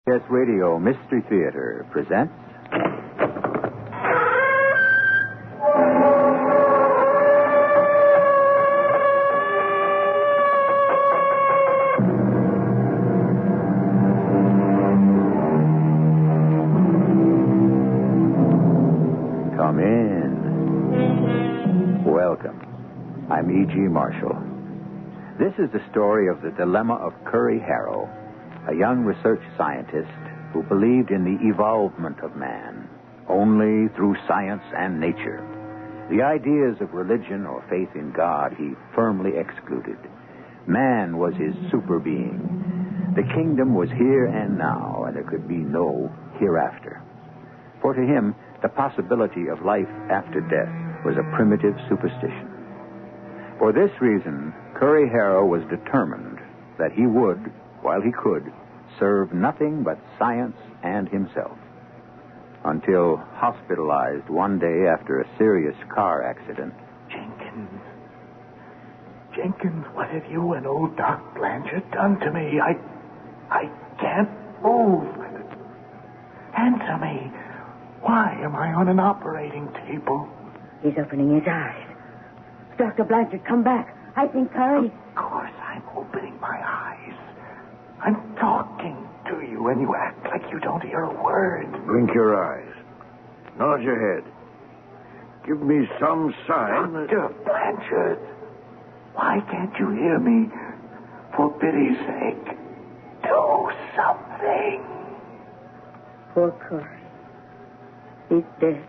CBS Radio Mystery Theater presents... Come in. Welcome. I'm E.G. Marshall. This is the story of the dilemma of Curry Harrow, a young research scientist who believed in the evolvement of man only through science and nature. The ideas of religion or faith in God he firmly excluded. Man was his super being. The kingdom was here and now, and there could be no hereafter. For to him, the possibility of life after death was a primitive superstition. For this reason, Curry Harrow was determined that he would, while he could, serve nothing but science and himself. Until hospitalized one day after a serious car accident. Jenkins, what have you and old Doc Blanchard done to me? I can't move. Answer me. Why am I on an operating table? He's opening his eyes. Dr. Blanchard, come back. I think Curry... Of course I'm opening my eyes. I'm talking to you, and you act like you don't hear a word. Blink your eyes. Nod your head. Give me some sign that... Dr. Blanchard, why can't you hear me? For pity's sake, do something. Poor Curry. He's dead.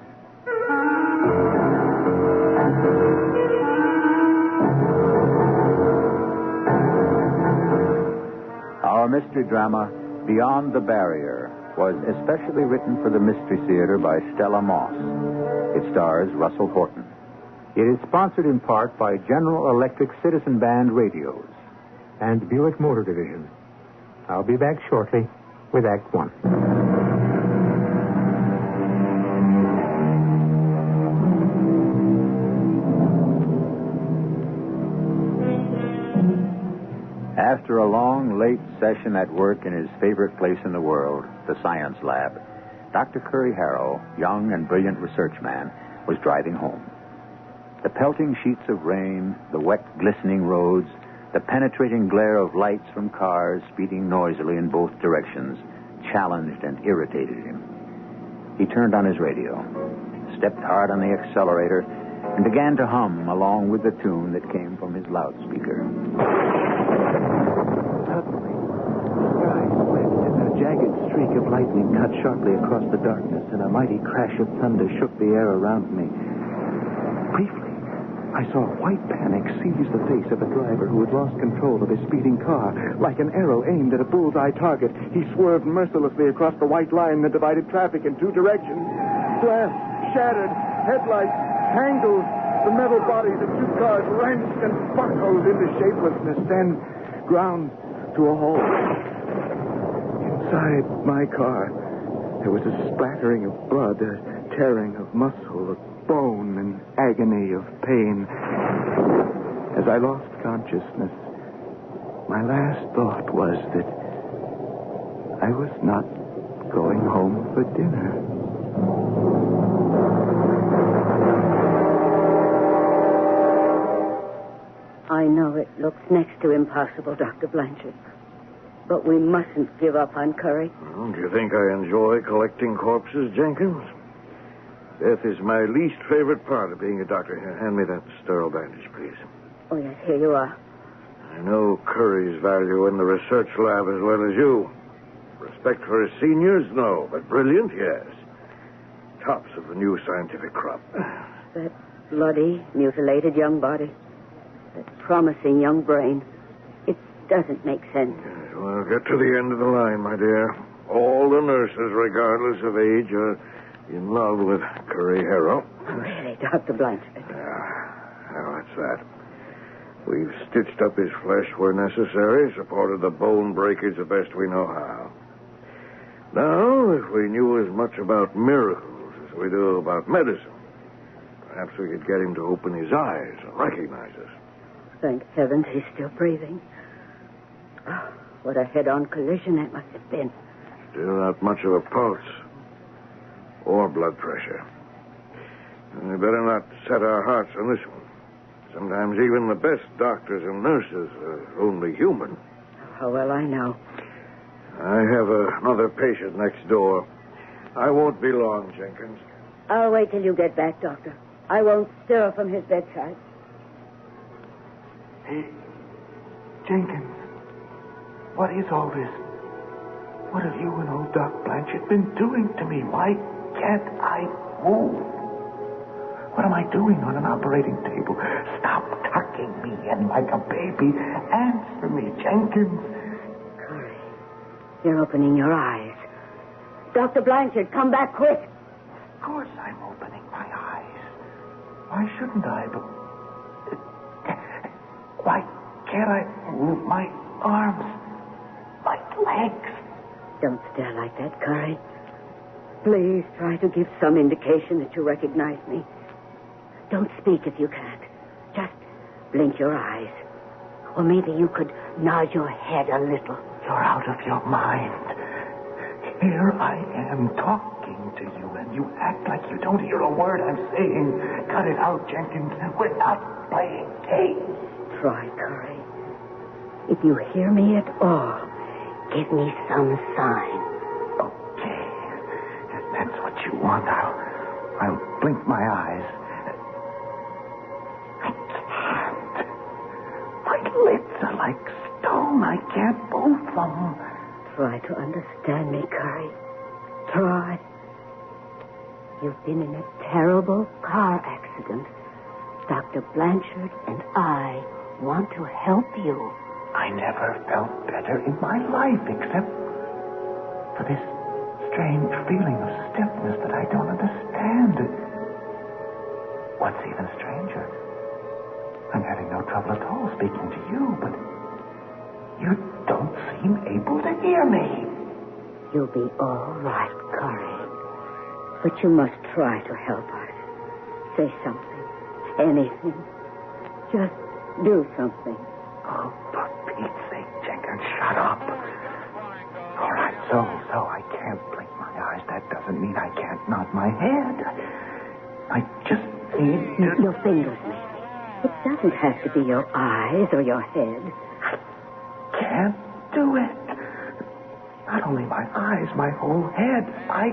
Our mystery drama, Beyond the Barrier, was especially written for the Mystery Theater by Stella Moss. It stars Russell Horton. It is sponsored in part by General Electric Citizen Band Radios and Buick Motor Division. I'll be back shortly with Act One. After a long, late session at work in his favorite place in the world, the science lab, Dr. Curry Harrow, young and brilliant research man, was driving home. The pelting sheets of rain, the wet, glistening roads, the penetrating glare of lights from cars speeding noisily in both directions challenged and irritated him. He turned on his radio, stepped hard on the accelerator, and began to hum along with the tune that came from his loudspeaker. Suddenly, the sky split as a jagged streak of lightning cut sharply across the darkness, and a mighty crash of thunder shook the air around me. Briefly, I saw white panic seize the face of a driver who had lost control of his speeding car. Like an arrow aimed at a bullseye target, he swerved mercilessly across the white line that divided traffic in two directions. Glass shattered, headlights tangled, the metal bodies of two cars wrenched and buckled into shapelessness, then ground to a halt. Inside my car, there was a splattering of blood, a tearing of muscle, of bone, and agony of pain. As I lost consciousness, my last thought was that I was not going home for dinner. I know it looks next to impossible, Dr. Blanchard. But we mustn't give up on Curry. Well, do you think I enjoy collecting corpses, Jenkins? Death is my least favorite part of being a doctor. Here, hand me that sterile bandage, please. Oh, yes, here you are. I know Curry's value in the research lab as well as you. Respect for his seniors, no, but brilliant, yes. Tops of the new scientific crop. That bloody, mutilated young body. That promising young brain. It doesn't make sense. Yes, well, get to the end of the line, my dear. All the nurses, regardless of age, are in love with Curry Harrow. Really, Dr. Blanchard? Well, that's that. We've stitched up his flesh where necessary, supported the bone breakage the best we know how. Now, if we knew as much about miracles as we do about medicine, perhaps we could get him to open his eyes and recognize us. Thank heavens he's still breathing. Oh, what a head-on collision that must have been. Still not much of a pulse. Or blood pressure. And we better not set our hearts on this one. Sometimes even the best doctors and nurses are only human. Oh, well, I know. I have another patient next door. I won't be long, Jenkins. I'll wait till you get back, Doctor. I won't stir from his bedside. Hey, Jenkins, what is all this? What have you and old Doc Blanchard been doing to me? Why can't I move? What am I doing on an operating table? Stop tucking me in like a baby. Answer me, Jenkins. Curry, you're opening your eyes. Dr. Blanchard, come back quick. Of course I'm opening my eyes. Why shouldn't I? But why can't I move my arms, my legs? Don't stare like that, Curry. Please try to give some indication that you recognize me. Don't speak if you can't. Just blink your eyes. Or maybe you could nod your head a little. You're out of your mind. Here I am talking to you, and you act like you don't hear a word I'm saying. Cut it out, Jenkins. We're not playing games. Try, Curry. If you hear me at all, give me some sign. Okay. If that's what you want, I'll blink my eyes. I can't. My lids are like stone. I can't move them. Try to understand me, Curry. Try. You've been in a terrible car accident. Dr. Blanchard and I want to help you. I never felt better in my life except for this strange feeling of stiffness that I don't understand. What's even stranger, I'm having no trouble at all speaking to you, but you don't seem able to hear me. You'll be all right, Curry. But you must try to help us. Say something. Anything. Just do something. Oh, for Pete's sake, Jenkins, shut up. All right, so I can't blink my eyes. That doesn't mean I can't nod my head. I just need to... Your fingers, maybe. It doesn't have to be your eyes or your head. I can't do it. Not only my eyes, my whole head. I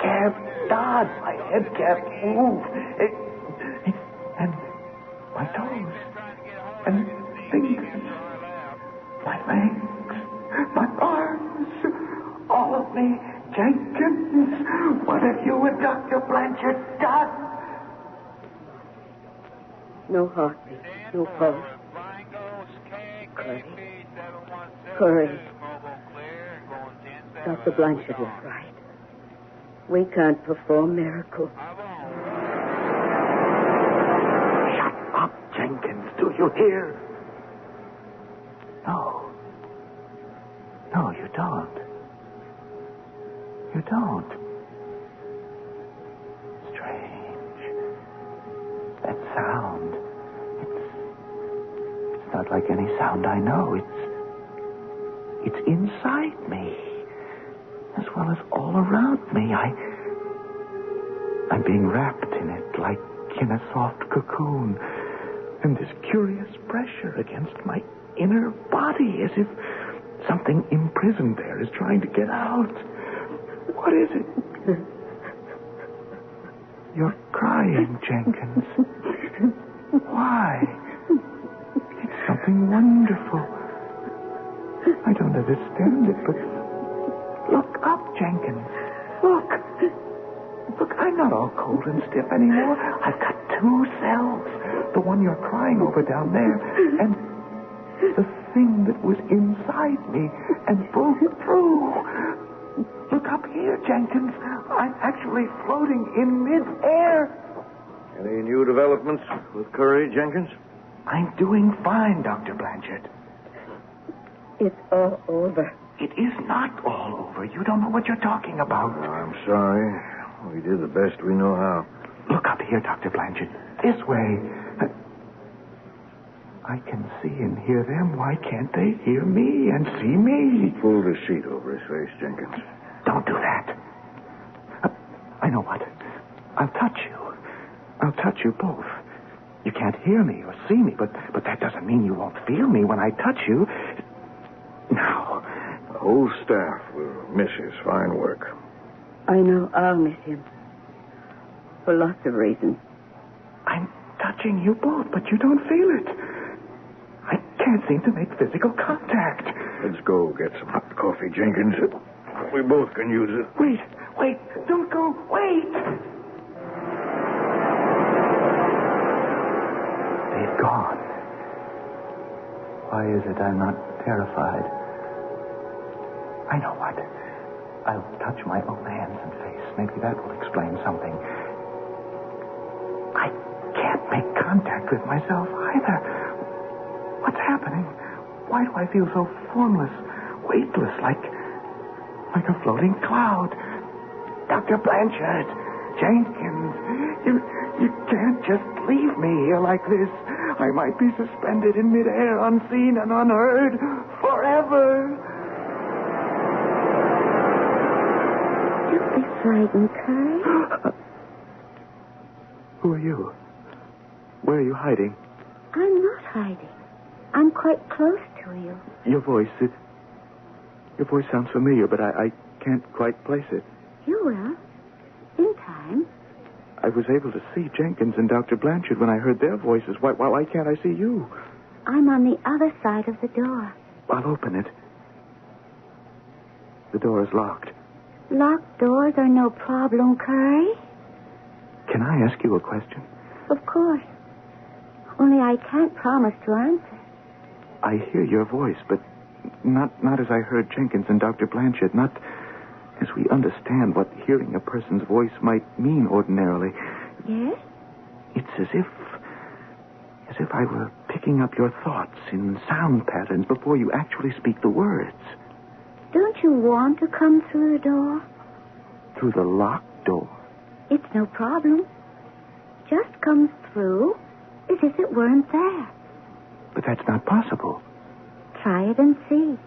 can't nod. My head can't move. And my toes. And fingers. My legs. My arms. All of me. Jenkins, what have you and Dr. Blanchard done? No heartbeat. No pulse. Curry. Curry. Dr. Blanchard was right. We can't perform miracles. Shut up, Jenkins. Do you hear? No. No, you don't. You don't. Strange. That sound. It's not like any sound I know. It's inside me, as well as all around me. I'm being wrapped in it like in a soft cocoon, and this curious pressure against my inner body, as if something imprisoned there is trying to get out. What is it? You're crying, Jenkins. Why? It's something wonderful. I don't understand it, but look up, Jenkins. Look. Look, I'm not all cold and stiff anymore. I've got 2 cells. The one you're crying over down there, and the thing that was inside me and broke through. Look up here, Jenkins. I'm actually floating in mid-air. Any new developments with Curry, Jenkins? I'm doing fine, Dr. Blanchard. It's all over. It is not all over. You don't know what you're talking about. Oh, I'm sorry. We did the best we know how. Look up here, Dr. Blanchard. This way. I can see and hear them. Why can't they hear me and see me? Pull the sheet over his face, Jenkins. Don't do that. I know what. I'll touch you. I'll touch you both. You can't hear me or see me, but that doesn't mean you won't feel me when I touch you. Now. The whole staff will miss his fine work. I know I'll miss him. For lots of reasons. I'm touching you both, but you don't feel it. I can't seem to make physical contact. Let's go get some hot coffee, Jenkins. We both can use it. Wait. Don't go. Wait. They've gone. Why is it I'm not terrified? I know what. I'll touch my own hands and face. Maybe that will explain something. I can't make contact with myself either. What's happening? Why do I feel so formless, weightless, like a floating cloud? Dr. Blanchard, Jenkins, you can't just leave me here like this. I might be suspended in midair, unseen and unheard, forever. Don't be frightened, Curry. Who are you? Where are you hiding? I'm not hiding. I'm quite close to you. Your voice sounds familiar, but I can't quite place it. You will. In time. I was able to see Jenkins and Dr. Blanchard when I heard their voices. Why can't I see you? I'm on the other side of the door. I'll open it. The door is locked. Locked doors are no problem, Curry. Can I ask you a question? Of course. Only I can't promise to answer. I hear your voice, but not as I heard Jenkins and Dr. Blanchard, not as we understand what hearing a person's voice might mean ordinarily. Yes? It's as if I were picking up your thoughts in sound patterns before you actually speak the words. Don't you want to come through the door? Through the locked door? It's no problem. Just come through as if it weren't there. But that's not possible. Try it and see.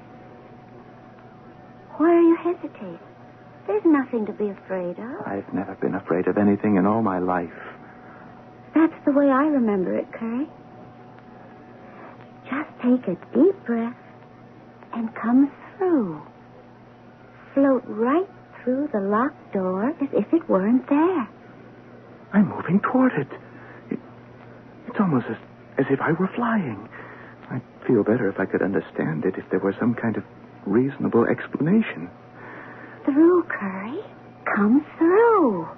Why are you hesitating? There's nothing to be afraid of. I've never been afraid of anything in all my life. That's the way I remember it, Curry. Just take a deep breath and come through. Float right through the locked door as if it weren't there. I'm moving toward it. It's almost as if I were flying. I'd feel better if I could understand it, if there were some kind of reasonable explanation. Through, Curry. Come through.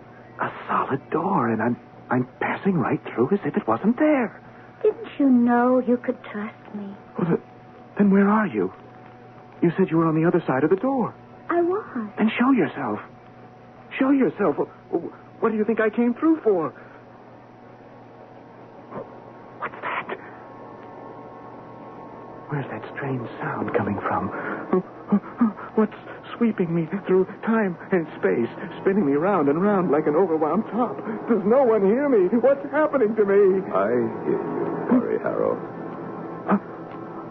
A solid door, and I'm passing right through as if it wasn't there. Didn't you know you could trust me? Well, then where are you? You said you were on the other side of the door. I was. Then show yourself. Show yourself. What do you think I came through for? What's that? Where's that strange sound coming from? What's sweeping me through time and space, spinning me round and round like an overwound top? Does no one hear me? What's happening to me? I hear you, Harry Harrow.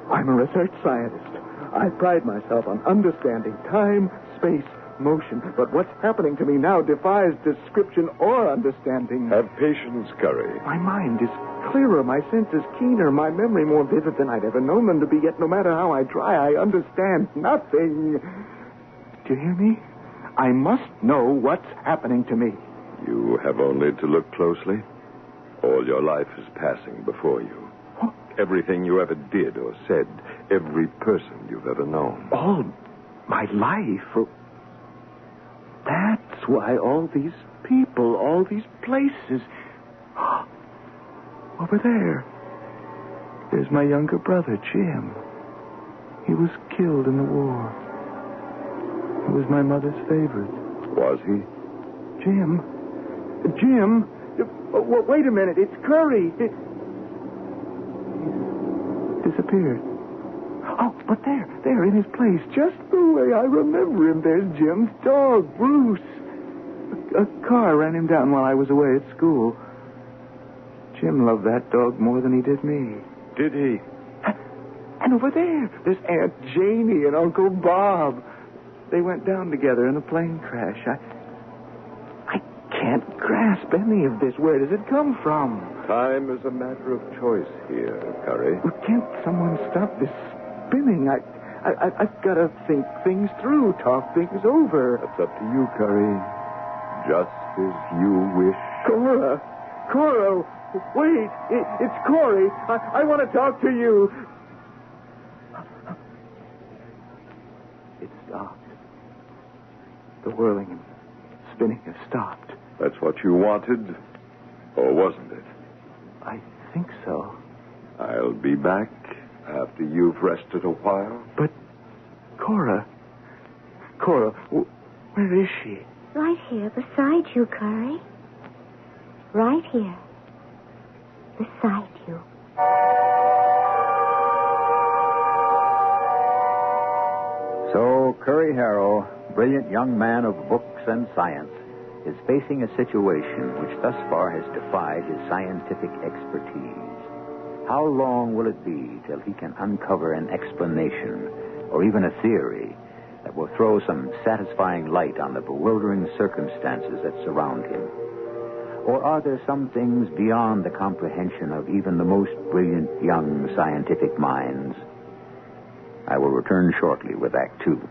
I'm a research scientist. I pride myself on understanding time, space, motion. But what's happening to me now defies description or understanding. Have patience, Curry. My mind is clearer, my senses keener, my memory more vivid than I'd ever known them to be, yet no matter how I try, I understand nothing. Do you hear me? I must know what's happening to me. You have only to look closely. All your life is passing before you. What? Everything you ever did or said, every person you've ever known. All my life? That's why all these people, all these places... Over there. There's my younger brother, Jim. He was killed in the war. He was my mother's favorite. Was he? Jim? Wait a minute. It's Curry. He's disappeared. Oh, but there in his place, just the way I remember him, there's Jim's dog, Bruce. A car ran him down while I was away at school. Jim loved that dog more than he did me. Did he? And over there's Aunt Janie and Uncle Bob. They went down together in a plane crash. I can't grasp any of this. Where does it come from? Time is a matter of choice here, Curry. Well, can't someone stop this spinning? I've got to think things through, talk things over. That's up to you, Curry. Just as you wish. Cora, wait. It's Corey. I want to talk to you. It stopped. The whirling and spinning has stopped. That's what you wanted, or wasn't it? I think so. I'll be back after you've rested a while. But, Cora, where is she? Right here beside you, Curry. Right here. Beside you. So, Curry Harrow, brilliant young man of books and science, is facing a situation which thus far has defied his scientific expertise. How long will it be till he can uncover an explanation, or even a theory, that will throw some satisfying light on the bewildering circumstances that surround him? Or are there some things beyond the comprehension of even the most brilliant young scientific minds? I will return shortly with Act Two.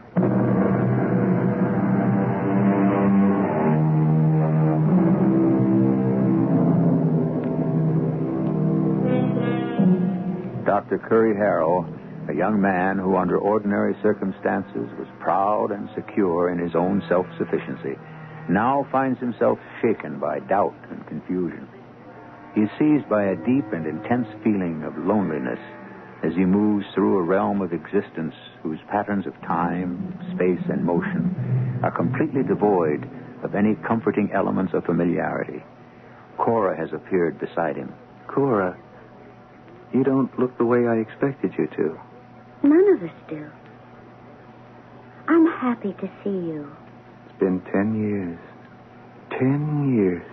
Dr. Curry Harrow, a young man who under ordinary circumstances was proud and secure in his own self-sufficiency, now finds himself shaken by doubt and confusion. He is seized by a deep and intense feeling of loneliness as he moves through a realm of existence whose patterns of time, space, and motion are completely devoid of any comforting elements of familiarity. Cora has appeared beside him. Cora, you don't look the way I expected you to. None of us do. I'm happy to see you. It's been 10 years. 10 years.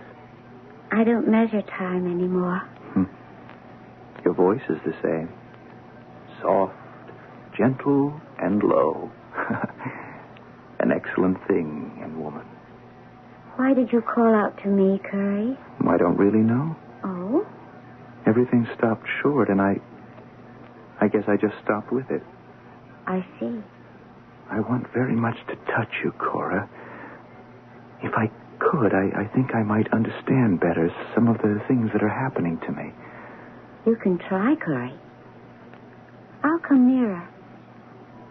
I don't measure time anymore. Your voice is the same. Soft, gentle, and low. An excellent thing in woman. Why did you call out to me, Curry? I don't really know. Oh? Everything stopped short, and I guess I just stopped with it. I see. I want very much to touch you, Cora. If I could, I think I might understand better some of the things that are happening to me. You can try, Curry. I'll come nearer.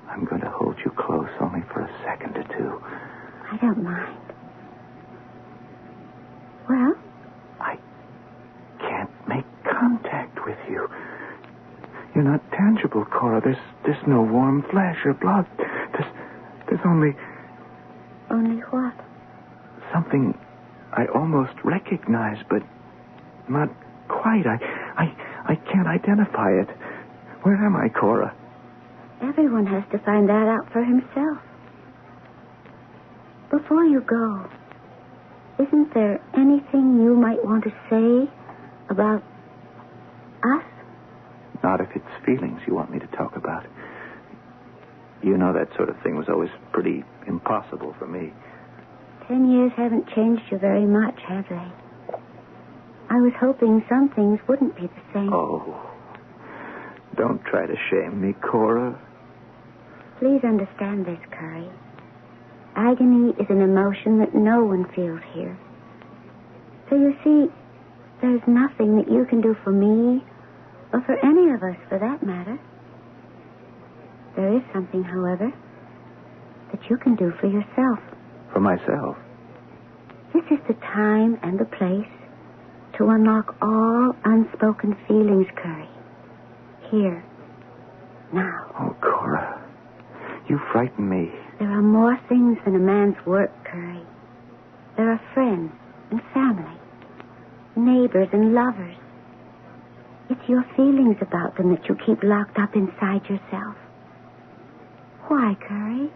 I'm going to hold you close only for a second or two. I don't mind. Well? I can't make contact with you. You're not tangible, Cora. There's no warm flesh or blood. There's only... Only what? Something I almost recognize, but not quite. I can't identify it. Where am I, Cora? Everyone has to find that out for himself. Before you go, isn't there anything you might want to say about us? Not if it's feelings you want me to talk about. You know that sort of thing was always pretty impossible for me. 10 years haven't changed you very much, have they? I was hoping some things wouldn't be the same. Oh, don't try to shame me, Cora. Please understand this, Curry. Agony is an emotion that no one feels here. So you see, there's nothing that you can do for me, or for any of us, for that matter. There is something, however, that you can do for yourself. For myself? This is the time and the place to unlock all unspoken feelings, Curry. Here. Now. Oh, Cora, you frighten me. There are more things than a man's work, Curry. There are friends and family, neighbors and lovers. It's your feelings about them that you keep locked up inside yourself. Why, Curry?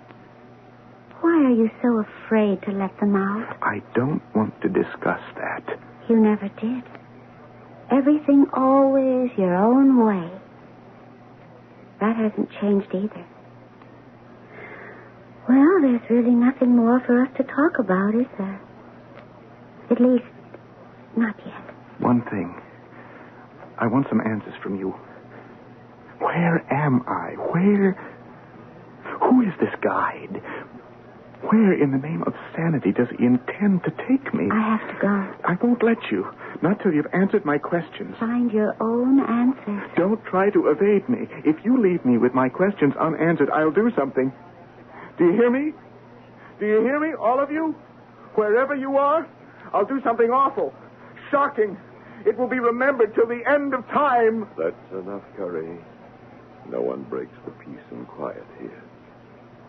Why are you so afraid to let them out? I don't want to discuss that. You never did. Everything always your own way. That hasn't changed either. Well, there's really nothing more for us to talk about, is there? At least, not yet. One thing. I want some answers from you. Where am I? Who is this guide? Where in the name of sanity does he intend to take me? I have to go. I won't let you. Not till you've answered my questions. Find your own answers. Don't try to evade me. If you leave me with my questions unanswered, I'll do something. Do you hear me? Do you hear me, all of you? Wherever you are, I'll do something awful, shocking. It will be remembered till the end of time. That's enough, Curry. No one breaks the peace and quiet here.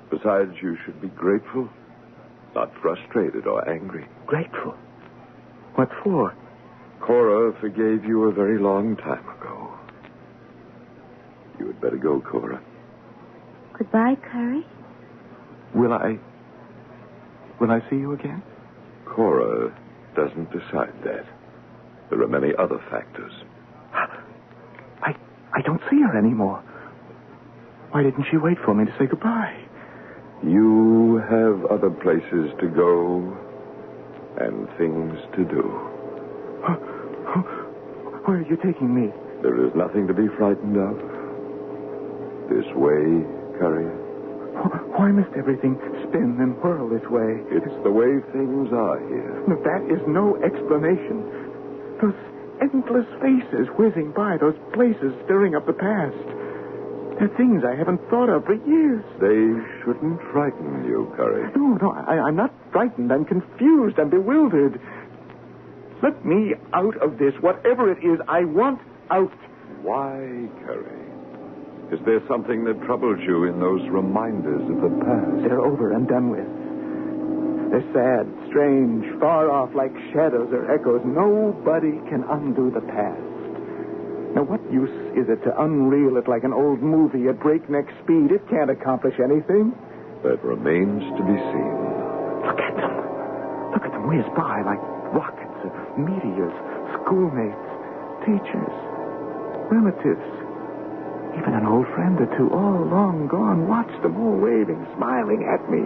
Besides, you should be grateful, not frustrated or angry. Grateful? What for? Cora forgave you a very long time ago. You had better go, Cora. Goodbye, Curry. Will I see you again? Cora doesn't decide that. There are many other factors. I don't see her anymore. Why didn't she wait for me to say goodbye? You have other places to go and things to do. Where are you taking me? There is nothing to be frightened of. This way, Curry. Why must everything spin and whirl this way? It's the way things are here. No, that is no explanation. Those endless faces whizzing by, those places stirring up the past. They're things I haven't thought of for years. They shouldn't frighten you, Curry. No, I'm not frightened. I'm confused. I'm bewildered. Let me out of this, whatever it is. I want out. Why, Curry? Is there something that troubles you in those reminders of the past? They're over and done with. They're sad, strange, far off, like shadows or echoes. Nobody can undo the past. Now, what use is it to unreel it like an old movie at breakneck speed? It can't accomplish anything. That remains to be seen. Look at them. Look at them whiz by like rockets or meteors, schoolmates, teachers, relatives. Even an old friend or two, all long gone. Watch them all waving, smiling at me.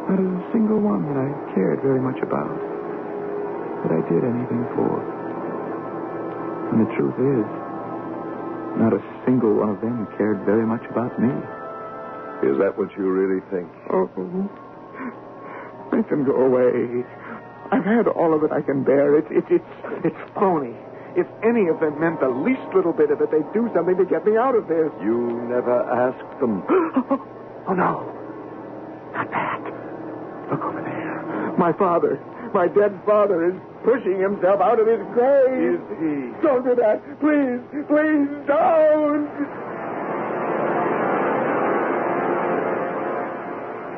Not a single one that I cared very much about, that I did anything for. And the truth is, not a single one of them cared very much about me. Is that what you really think? Oh, make them go away. I've had all of it I can bear. It's phony. If any of them meant the least little bit of it, they'd do something to get me out of this. You never asked them. Oh, no. Not that. Look over there. My father, my dead father, is pushing himself out of his grave. Is he? Don't do that. Please, please don't.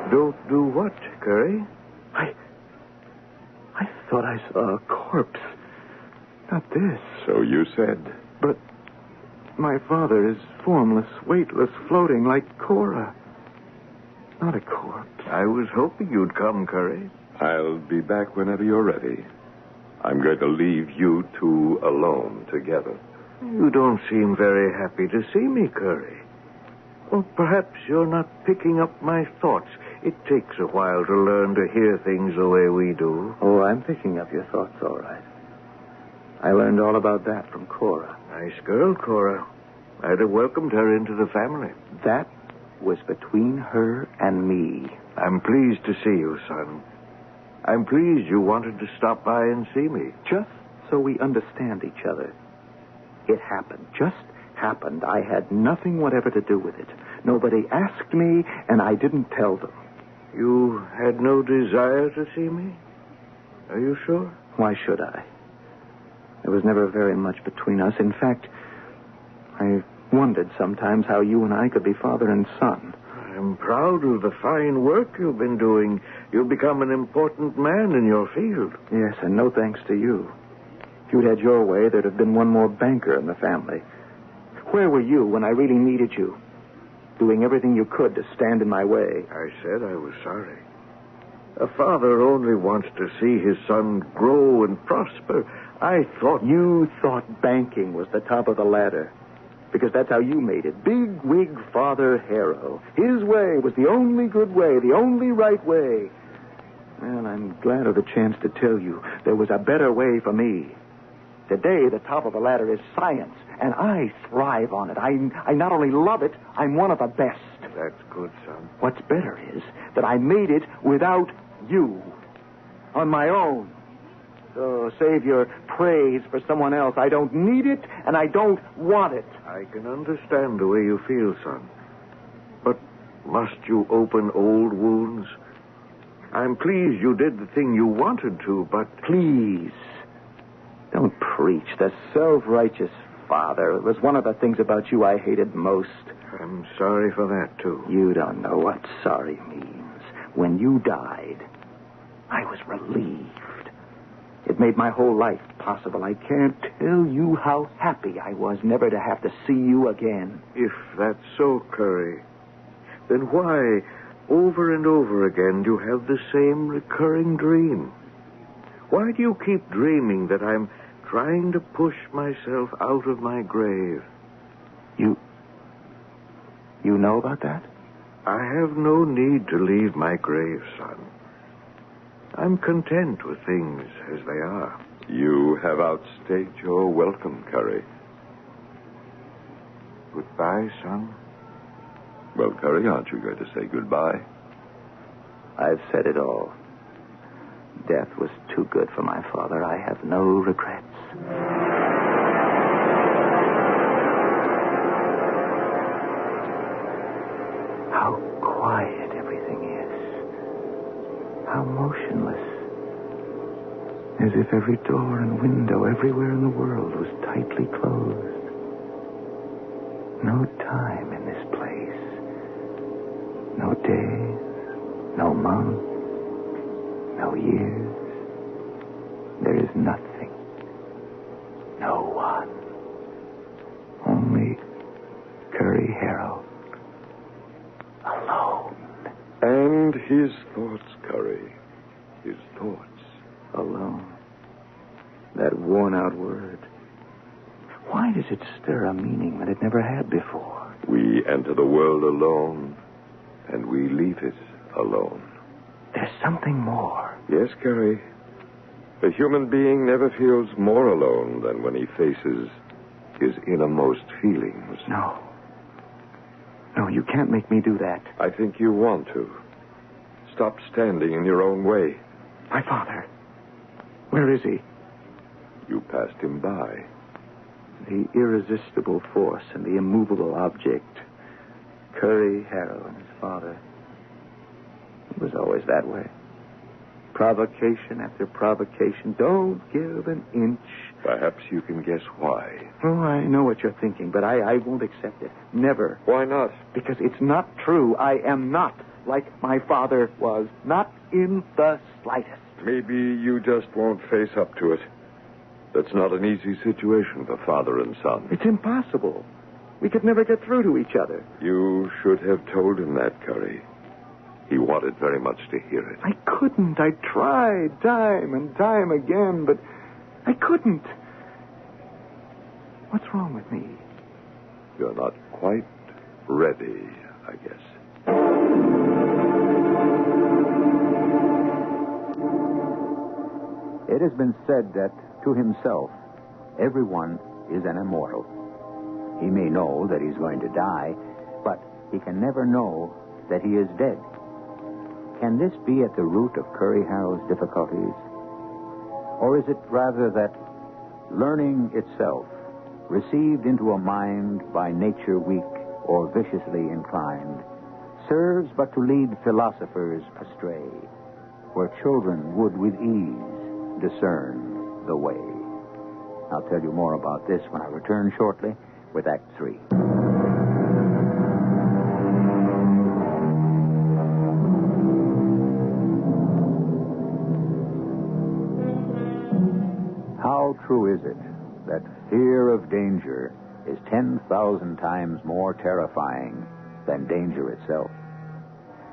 Don't do what, Curry? I thought I saw a corpse. Not this. So you said. But my father is formless, weightless, floating like Cora. Not a corpse. I was hoping you'd come, Curry. I'll be back whenever you're ready. I'm going to leave you two alone together. You don't seem very happy to see me, Curry. Well, perhaps you're not picking up my thoughts. It takes a while to learn to hear things the way we do. Oh, I'm picking up your thoughts, all right. I learned all about that from Cora. Nice girl, Cora. I'd have welcomed her into the family. That was between her and me. I'm pleased to see you, son. I'm pleased you wanted to stop by and see me. Just so we understand each other. It happened. Just happened. I had nothing whatever to do with it. Nobody asked me, and I didn't tell them. You had no desire to see me? Are you sure? Why should I? There was never very much between us. In fact, I wondered sometimes how you and I could be father and son. I'm proud of the fine work you've been doing. You've become an important man in your field. Yes, and no thanks to you. If you'd had your way, there'd have been one more banker in the family. Where were you when I really needed you? Doing everything you could to stand in my way. I said I was sorry. A father only wants to see his son grow and prosper. I thought... You thought banking was the top of the ladder. Because that's how you made it. Big wig Father Harrow. His way was the only good way, the only right way. Well, I'm glad of the chance to tell you there was a better way for me. Today, the top of the ladder is science, and I thrive on it. I not only love it, I'm one of the best. That's good, son. What's better is that I made it without you. On my own. So save your praise for someone else. I don't need it, and I don't want it. I can understand the way you feel, son. But must you open old wounds? I'm pleased you did the thing you wanted to, but... Please, don't preach. The self-righteous father. It was one of the things about you I hated most. I'm sorry for that, too. You don't know what sorry means. When you died, I was relieved. It made my whole life possible. I can't tell you how happy I was never to have to see you again. If that's so, Curry, then why, over and over again, do you have the same recurring dream? Why do you keep dreaming that I'm trying to push myself out of my grave? You know about that? I have no need to leave my grave, son. I'm content with things as they are. You have outstayed your welcome, Curry. Goodbye, son. Well, Curry, aren't you going to say goodbye? I've said it all. Death was too good for my father. I have no regrets. How quiet everything is. How motionless. As if every door and window everywhere in the world was tightly closed. No time in this place. No days. No months. No years. There is nothing. No one. Only Curry Harrow. Alone. And his thoughts, Curry. His thoughts. Alone. That worn-out word. Why does it stir a meaning that it never had before? We enter the world alone, and we leave it alone. There's something more. Yes, Curry. A human being never feels more alone than when he faces his innermost feelings. No. No, you can't make me do that. I think you want to. Stop standing in your own way. My father. Where is he? You passed him by. The irresistible force and the immovable object. Curry Harrow and his father. It was always that way. Provocation after provocation. Don't give an inch. Perhaps you can guess why. Oh, I know what you're thinking, but I won't accept it. Never. Why not? Because it's not true. I am not like my father was. Not in the slightest. Maybe you just won't face up to it. That's not an easy situation for father and son. It's impossible. We could never get through to each other. You should have told him that, Curry. He wanted very much to hear it. I couldn't. I tried time and time again, but I couldn't. What's wrong with me? You're not quite ready, I guess. It has been said that, to himself, everyone is an immortal. He may know that he's going to die, but he can never know that he is dead. Can this be at the root of Curry Harrow's difficulties? Or is it rather that learning itself, received into a mind by nature weak or viciously inclined, serves but to lead philosophers astray, where children would with ease discern the way? I'll tell you more about this when I return shortly with Act 3. How true is it that fear of danger is 10,000 times more terrifying than danger itself?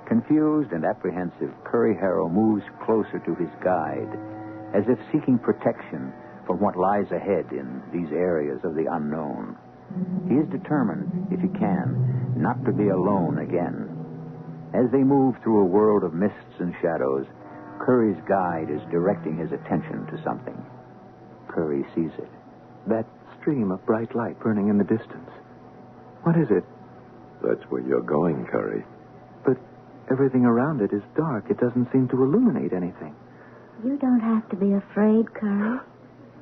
Confused and apprehensive, Curry Harrow moves closer to his guide, as if seeking protection from what lies ahead in these areas of the unknown. He is determined, if he can, not to be alone again. As they move through a world of mists and shadows, Curry's guide is directing his attention to something. Curry sees it. That stream of bright light burning in the distance. What is it? That's where you're going, Curry. But everything around it is dark. It doesn't seem to illuminate anything. You don't have to be afraid, Curry.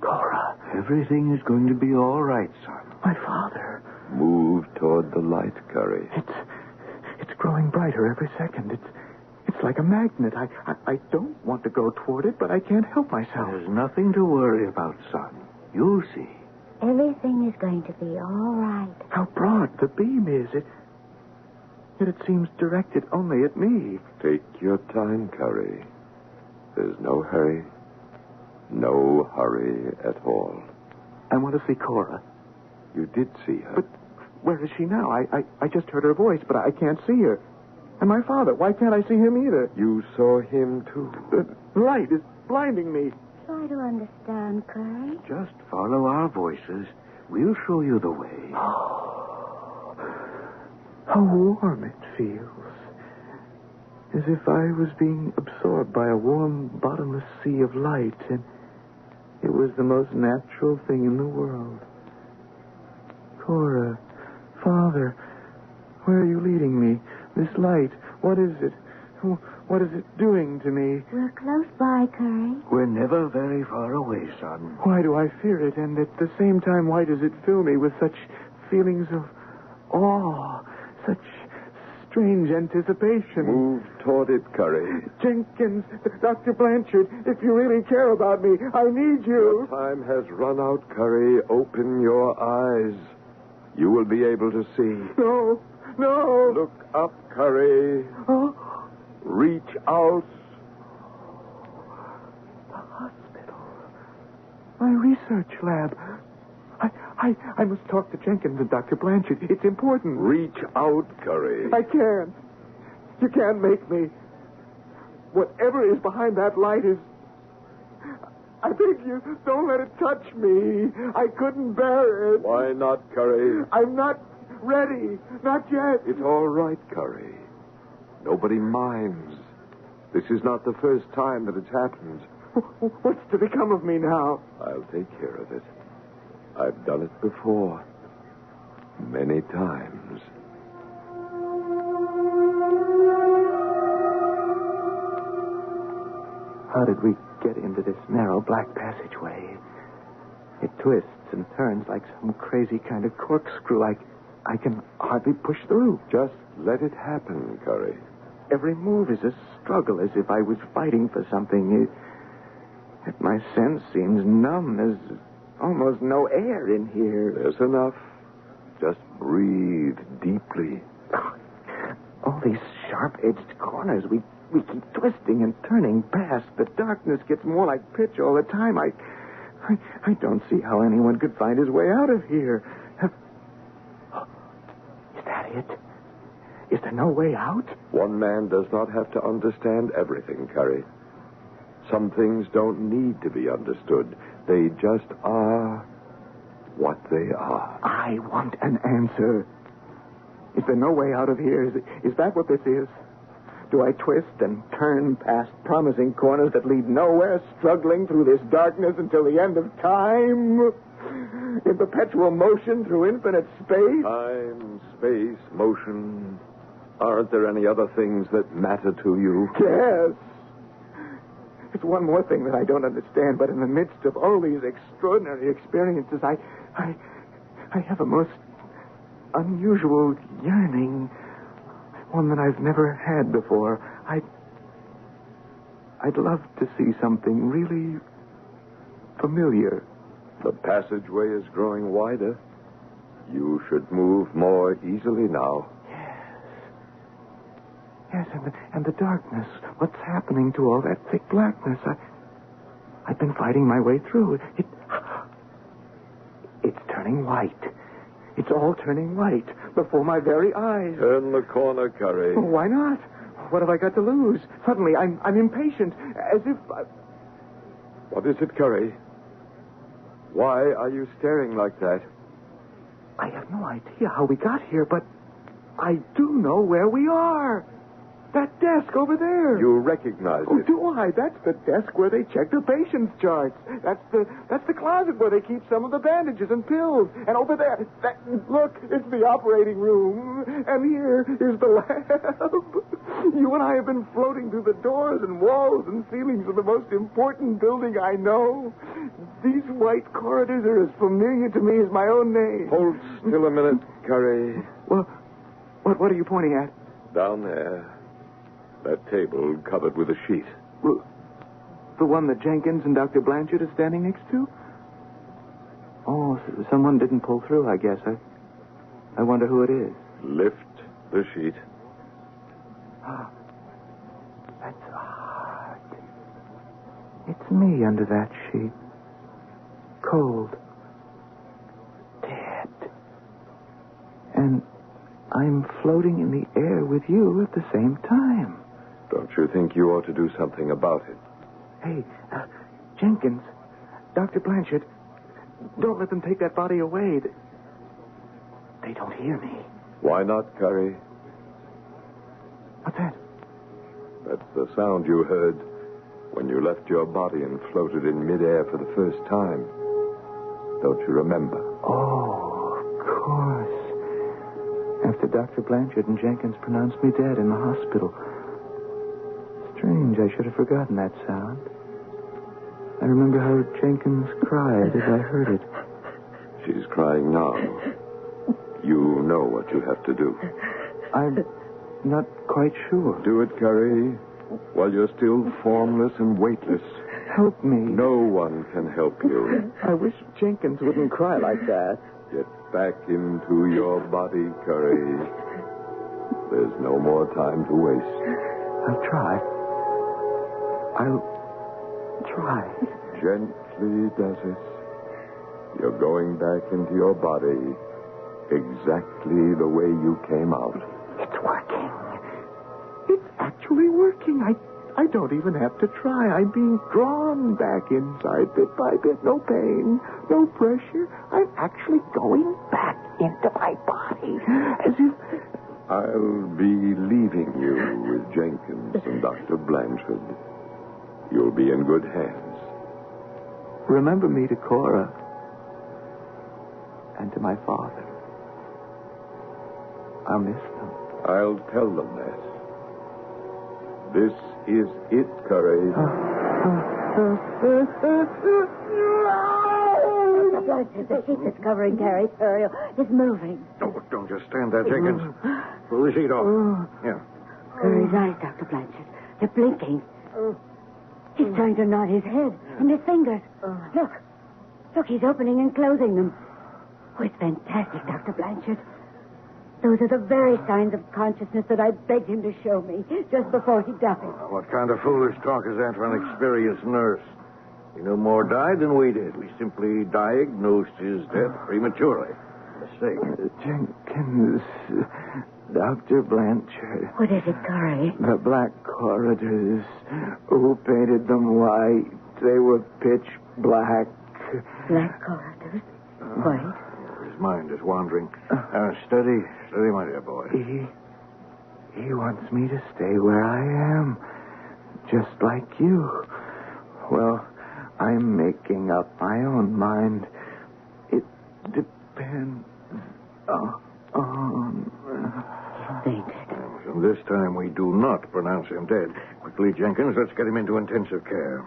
Cora, everything is going to be all right, son. My father. Move toward the light, Curry. It's growing brighter every second. It's like a magnet. I don't want to go toward it, but I can't help myself. There's nothing to worry about, son. You'll see. Everything is going to be all right. How broad the beam is. Yet it seems directed only at me. Take your time, Curry. There's no hurry. No hurry at all. I want to see Cora. You did see her. But where is she now? I just heard her voice, but I can't see her. And my father, why can't I see him either? You saw him, too. The light is blinding me. Try to understand, Curry. Just follow our voices. We'll show you the way. How warm it feels. As if I was being absorbed by a warm, bottomless sea of light, and it was the most natural thing in the world. Cora, Father, where are you leading me? This light, what is it? What is it doing to me? We're close by, Curry. We're never very far away, son. Why do I fear it? And at the same time, why does it fill me with such feelings of awe, such strange anticipation? Move toward it, Curry. Jenkins, Dr. Blanchard, if you really care about me, I need you. Your time has run out, Curry. Open your eyes. You will be able to see. No. Look up, Curry. Oh. Reach out. The hospital. My research lab. I must talk to Jenkins and Dr. Blanchard. It's important. Reach out, Curry. I can't. You can't make me. Whatever is behind that light is... I beg you, don't let it touch me. I couldn't bear it. Why not, Curry? I'm not ready. Not yet. It's all right, Curry. Nobody minds. This is not the first time that it's happened. What's to become of me now? I'll take care of it. I've done it before. Many times. How did we get into this narrow black passageway? It twists and turns like some crazy kind of corkscrew. I can hardly push through. Just let it happen, Curry. Every move is a struggle, as if I was fighting for something. Yet my sense seems numb. There's almost no air in here. There's enough. Just breathe deeply. All these sharp-edged corners, we keep twisting and turning past. The darkness gets more like pitch all the time. I don't see how anyone could find his way out of here. Is that it? Is there no way out? One man does not have to understand everything, Curry. Some things don't need to be understood. They just are what they are. I want an answer. Is there no way out of here? Is that what this is? Do I twist and turn past promising corners that lead nowhere, struggling through this darkness until the end of time? In perpetual motion through infinite space? Time, space, motion. Aren't there any other things that matter to you? Yes. It's one more thing that I don't understand, but in the midst of all these extraordinary experiences, I have a most unusual yearning, one that I've never had before. I'd love to see something really familiar. The passageway is growing wider. You should move more easily now. Yes, and the darkness. What's happening to all that thick blackness? I've been fighting my way through. It's turning white. It's all turning white before my very eyes. Turn the corner, Curry. Oh, why not? What have I got to lose? Suddenly, I'm impatient, as if... What is it, Curry? Why are you staring like that? I have no idea how we got here, but I do know where we are. That desk over there. You recognize Oh, it. do I? That's the desk where they check their patients' charts. That's the closet where they keep some of the bandages and pills. And over there, look, it's the operating room. And here is the lab. You and I have been floating through the doors and walls and ceilings of the most important building I know. These white corridors are as familiar to me as my own name. Hold still a minute, Curry. Well, what are you pointing at? Down there. That table covered with a sheet. Well, the one that Jenkins and Dr. Blanchard are standing next to? Oh, someone didn't pull through, I guess. I wonder who it is. Lift the sheet. Ah, that's odd. It's me under that sheet. Cold. Dead. And I'm floating in the air with you at the same time. Don't you think you ought to do something about it? Hey, Jenkins, Dr. Blanchard, don't let them take that body away. They don't hear me. Why not, Curry? What's that? That's the sound you heard when you left your body and floated in midair for the first time. Don't you remember? Oh, of course. After Dr. Blanchard and Jenkins pronounced me dead in the hospital. Strange, I should have forgotten that sound. I remember how Jenkins cried as I heard it. She's crying now. You know what you have to do. I'm not quite sure. Do it, Curry, while you're still formless and weightless. Help me. No one can help you. I wish Jenkins wouldn't cry like that. Get back into your body, Curry. There's no more time to waste. I'll try. I'll try. Gently does it. You're going back into your body exactly the way you came out. It's working. It's actually working. I don't even have to try. I'm being drawn back inside bit by bit. No pain, no pressure. I'm actually going back into my body as if... I'll be leaving you with Jenkins and Dr. Blanchard. You'll be in good hands. Remember me to Cora and to my father. I'll miss them. I'll tell them that. This is it, Curry. The sheet that's covering Carrie's burial is moving. Don't just stand there, Jenkins. Pull the sheet off. Yeah. Curry's eyes, Dr. Blanchard. They're blinking. He's trying to nod his head and his fingers. Look, he's opening and closing them. Oh, it's fantastic, Dr. Blanchard. Those are the very signs of consciousness that I begged him to show me just before he died. What kind of foolish talk is that for an experienced nurse? He no more died than we did. We simply diagnosed his death prematurely. Mistake. Jenkins, Dr. Blanchard. What is it, Curry? The black corridors. Who painted them white? They were pitch black. Black corridors? White? His mind is wandering. Steady, my dear boy. He wants me to stay where I am. Just like you. Well, I'm making up my own mind. It depends on... From this time, we do not pronounce him dead. Quickly, Jenkins, let's get him into intensive care.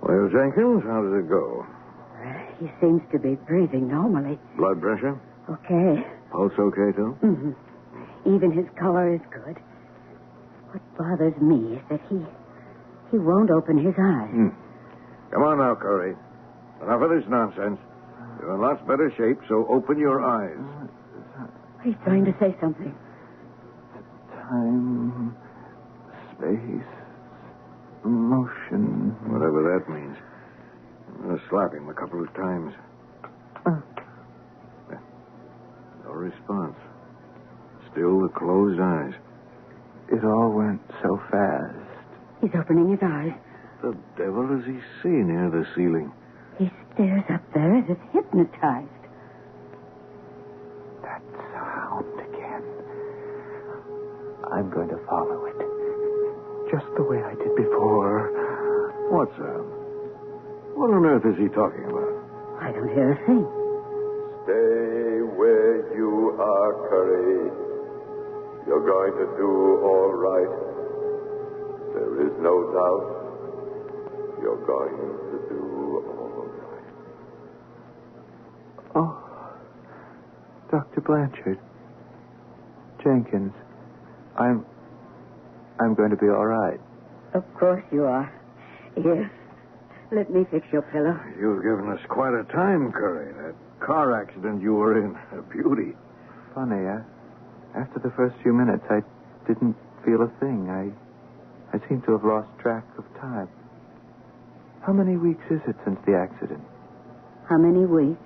Well, Jenkins, how does it go? He seems to be breathing normally. Blood pressure? Okay. Pulse okay, too? Mm-hmm. Even his color is good. What bothers me is that he won't open his eyes. Come on now, Curry. Enough of this nonsense. You're in lots better shape, so open your eyes. He's trying to say something. Time, space, motion. Whatever that means. I'm going to slap him a couple of times. No response. Still the closed eyes. It all went so fast. He's opening his eyes. the devil is he seeing near the ceiling? He stares up there as if hypnotized. That sound again. I'm going to follow it. Just the way I did before. What sound? What on earth is he talking about? I don't hear a thing. Stay where you are, Curry. You're going to do all right. There is no doubt. You're going to do all right. Oh, Dr. Blanchard. Jenkins. I'm going to be all right. Of course you are. Here, let me fix your pillow. You've given us quite a time, Curry. That car accident you were in, a beauty. Funny, after the first few minutes, I didn't feel a thing. I seem to have lost track of time. How many weeks is it since the accident? How many weeks?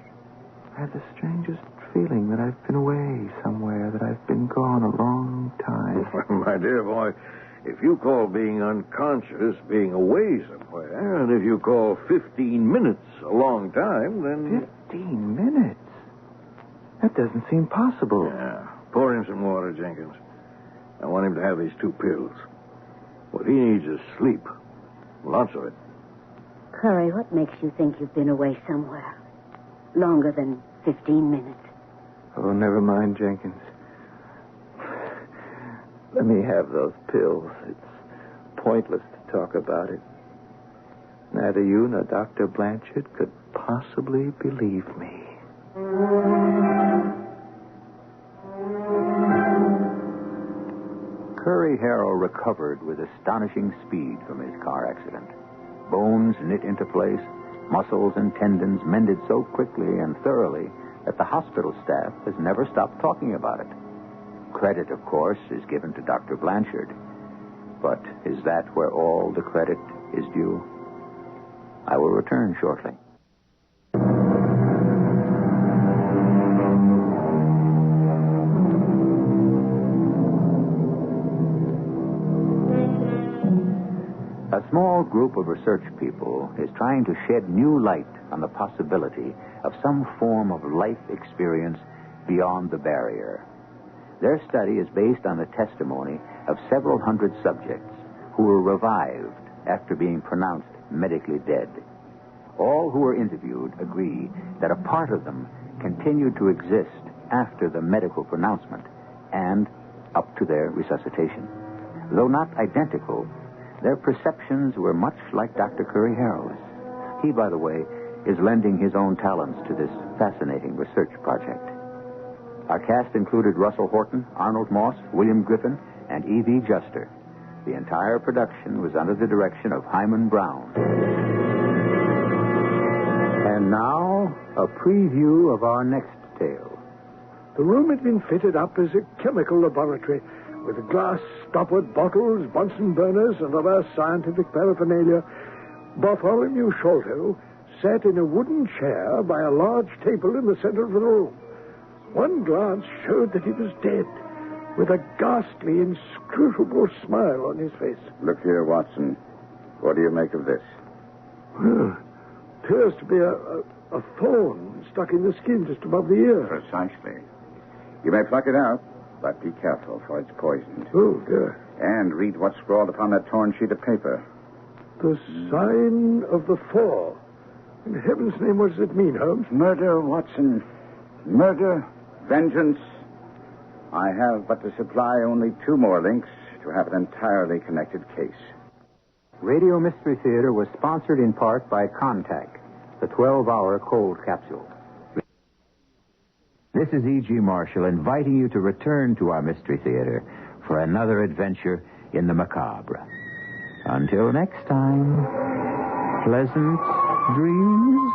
I have the strangest feeling that I've been away somewhere, that I've been gone a long time. My dear boy, if you call being unconscious being away somewhere, and if you call 15 minutes a long time, then... 15 minutes? That doesn't seem possible. Yeah. Pour him some water, Jenkins. I want him to have these 2 pills. What he needs is sleep. Lots of it. Curry, what makes you think you've been away somewhere? Longer than 15 minutes. Oh, never mind, Jenkins. Let me have those pills. It's pointless to talk about it. Neither you nor Dr. Blanchard could possibly believe me. Curry Harrow recovered with astonishing speed from his car accident. Bones knit into place, muscles and tendons mended so quickly and thoroughly that the hospital staff has never stopped talking about it. Credit, of course, is given to Dr. Blanchard. But is that where all the credit is due? I will return shortly. A small group of research people is trying to shed new light on the possibility of some form of life experience beyond the barrier. Their study is based on the testimony of several hundred subjects who were revived after being pronounced medically dead. All who were interviewed agree that a part of them continued to exist after the medical pronouncement and up to their resuscitation. Though not identical, their perceptions were much like Dr. Curry Harrow's. He, by the way, is lending his own talents to this fascinating research project. Our cast included Russell Horton, Arnold Moss, William Griffin, and E.V. Juster. The entire production was under the direction of Himan Brown. And now, a preview of our next tale. The room had been fitted up as a chemical laboratory with glass stoppered bottles, Bunsen burners, and other scientific paraphernalia. Bartholomew Sholto sat in a wooden chair by a large table in the center of the room. One glance showed that he was dead, with a ghastly, inscrutable smile on his face. Look here, Watson. What do you make of this? Well, appears to be a thorn stuck in the skin just above the ear. Precisely. You may pluck it out, but be careful, for it's poisoned. Oh, dear. And read what's scrawled upon that torn sheet of paper. The sign of the four. In heaven's name, what does it mean, Holmes? Murder, Watson. Murder, vengeance. I have but to supply only 2 more links to have an entirely connected case. Radio Mystery Theater was sponsored in part by Contact, the 12-hour cold capsule. This is E.G. Marshall inviting you to return to our Mystery Theater for another adventure in the macabre. Until next time, pleasant dreams.